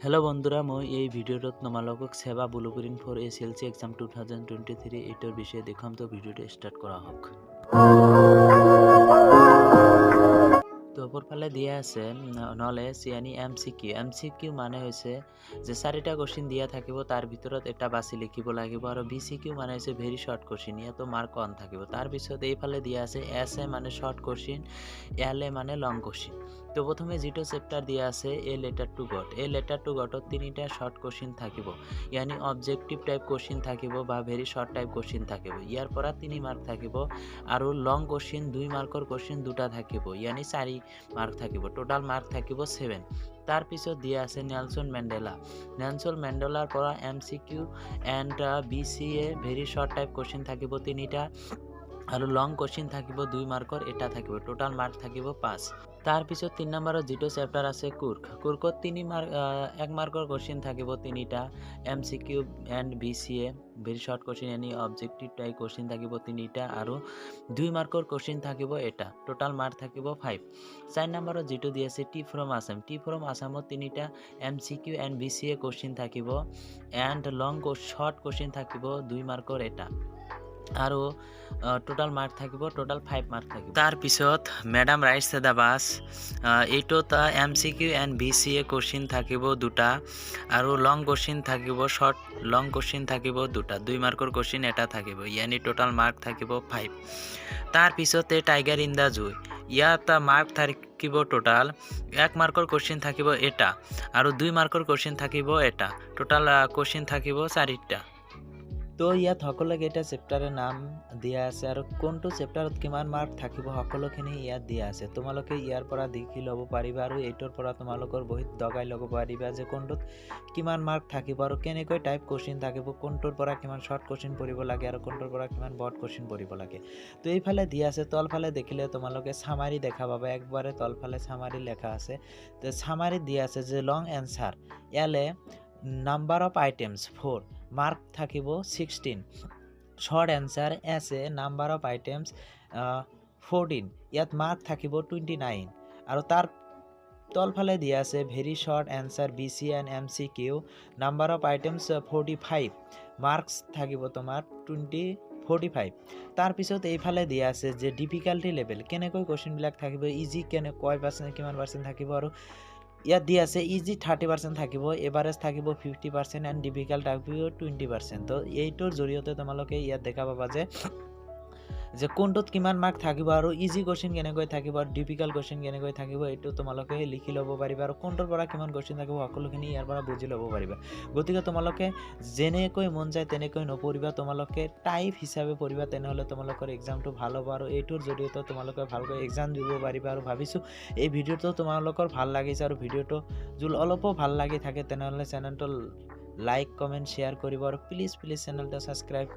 Hello बंधुरा मैं ये भिडिओत तोमालोকক सेवा ब्लुप्रिंट फर एसएलसी एग्जाम 2023 एटर विषय देखाम तो भिडिओ स्टार्ट करा होक। तो ओपर फाले दिया आछे नलेज यानी एमसिकिউ माने होइसे जे 4टा क्वेश्चन दिया थाकिबो तार भितरत एटा बाछि लिखिब लागिब आरो बीसीकिউ माने होइसे भेरि शर्ट क्वेश्चन या तो मार्क कम थाकिबो। तार पिছত এই ফালে दिया आछे एसए माने शर्ट क्वेश्चन एलए माने लং क्वेश्चन। तो प्रथमे जिटो चैप्टार दिया आछे ए लेटार टू गट 3टा शर्ट क्वेश्चन थाकिबो यानी ऑब्जेक्टिव टाइप क्वेश्चन थाकिबो बा भेरि शर्ट टाइप क्वेश्चन थाकिबो। यार परा 3 मार्क थाकिबो आरो लং क्वेश्चन 2 मार्कर क्वेश्चन दुटा थाकिबो यानी 4 मार्क थाकिबो टोटाल मार्क थाकिबो 7। तार पिছত दिया आछे नेलसन मेंडेलार परा MCQ and BCA very short type question थाकिबो 3टा आरो लং क्वेश्चन थाकिबो 2 मार्कर एटा थाकिबो टोटाल मार्क थाकिबो 5। तार पिছত 3 नम्बरर जिटो चैप्टार आछे कुर्कत 1 मार्कर क्वेश्चन थाकिबो 3टा MCQ and BCA very short question यानी ऑब्जेक्टिव टाइप क्वेश्चन थाकिबो 3टा आरो 2 मार्कर क्वेश्चन थाकिबो एटा टोटाल मार्क थाकिबो 5। 4 नम्बरर जिटो दियाছে टी फ्रम आसाम 3टा एमसिकिউ एंड बीसीए क्वेश्चन थाकिबो एंड लং शर्ट क्वेश्चन थाकिबो 2 मार्कर एटा आरो टोटाल मार्क थाकिबो टोटाल 5 मार्क थाकिबो। तार पिছত मैडम राइट्स द बास एटोत एमसिकिউ एंड बीसीए क्वेश्चन थाकिबो दुटा आरो लং क्वेश्चन थाकिबो शर्ट लং क्वेश्चन थाकिबो दुटा 2 मार्कर क्वेश्चन एटा थाकिबो यानी टोटाल मार्क थाकिबो 5। तार पिछते टाइगर इन द जू यात मार्क थाकिबो टोटाल 1 मार्कर क्वेश्चन थाकिबो एटा आरो 2 मार्कर क्वेश्चन थाकिबो एटा टोटाल क्वेश्चन थाकिबो 4टा। तो ইয়াত সকলোকেইটা চেপ্টাৰৰ নাম দিয়া আছে আৰু কোনটো চেপ্টাৰত কিমান মাৰ্ক থাকিব সকলোখিনি ইয়াত দিয়া আছে। তোমালোকে ইয়াৰ পৰা দেখি ল'ব পাৰিবা আৰু এইটোৰ পৰা তোমালোকৰ বহিত দগাই ল'ব পাৰিবা যে কোনটোত কিমান মাৰ্ক থাকিব আৰু কেনেকৈ টাইপ কোৱেশ্চন থাকিব, কোনটোৰ পৰা কিমান শৰ্ট কোৱেশ্চন পঢ়িব লাগে আৰু কোনটোৰ পৰা কিমান ব্ৰড কোৱেশ্চন পঢ়িব লাগে। তো এইফালে দিয়া আছে তলফালে দেখিলে তোমালোকে সামাৰি দেখা পাবা, একবাৰে তলফালে সামাৰি লেখা আছে। তো সামাৰি দিয়া আছে যে লং এনসাৰ এলে নাম্বাৰ অফ আইটেমস 4 मार्क थाकिबो 16। Short answer essay number of items 14 यात मार्क थाकिबो 29 और तार तलफाले दिया আছে very short answer BC and MCQ number of items 45 marks थाकिबो तोमार 45। तार पिছত এইফালে দিয়া আছে যে ডিফিকাল্টি লেভেল কেনেকৈ কোৱেশ্চন বিলাক থাকিব, ইজি কেনে কয় পাৰ্সেন্ট কিমান পাৰ্সেন্ট থাকিব আৰু ইয়াত দিয়া আছে ইজি 30% থাকিব, এভাৰেজ থাকিব 50% এন্ড ডিফিকাল্ট থাকিব 20%। তো এইটোৰ জৰিয়তে তোমালোকে ইয়াত দেখা পাবা যে কোনটোত কিমান মাৰ্ক থাকিব আৰু ইজি কোৱেশ্চন কেনেকৈ থাকিব আৰু ডিফিকাল্ট কোৱেশ্চন কেনেকৈ থাকিব এইটো তোমালোকে লিখি ল'ব পাৰিবা আৰু কোনটোৰ পৰা কিমান কোৱেশ্চন থাকিব সকলোখিনি ইয়াৰ পৰা বুজি ল'ব পাৰিবা। গতিকে তোমালোকে যেনেকৈ মন যায় তেনেকৈ নপঢ়িবা, তোমালোকে টাইপ হিচাপে পঢ়িবা, তেনেহ'লে তোমালোকৰ এক্সামটো ভাল হ'ব আৰু এইটোৰ জৰিয়তে তোমালোকে ভালকৈ এক্সাম দিব পাৰিবা। আৰু ভাবিছোঁ এই ভিডিঅ'টো তোমালোকৰ ভাল লাগিছে আৰু ভিডিঅ'টো যদি অলপো ভাল লাগি থাকে তেনেহ'লে চেনেলটো লাইক কমেণ্ট শ্বেয়াৰ কৰিব আৰু প্লিজ চেনেলটো ছাবস্ক্ৰাইব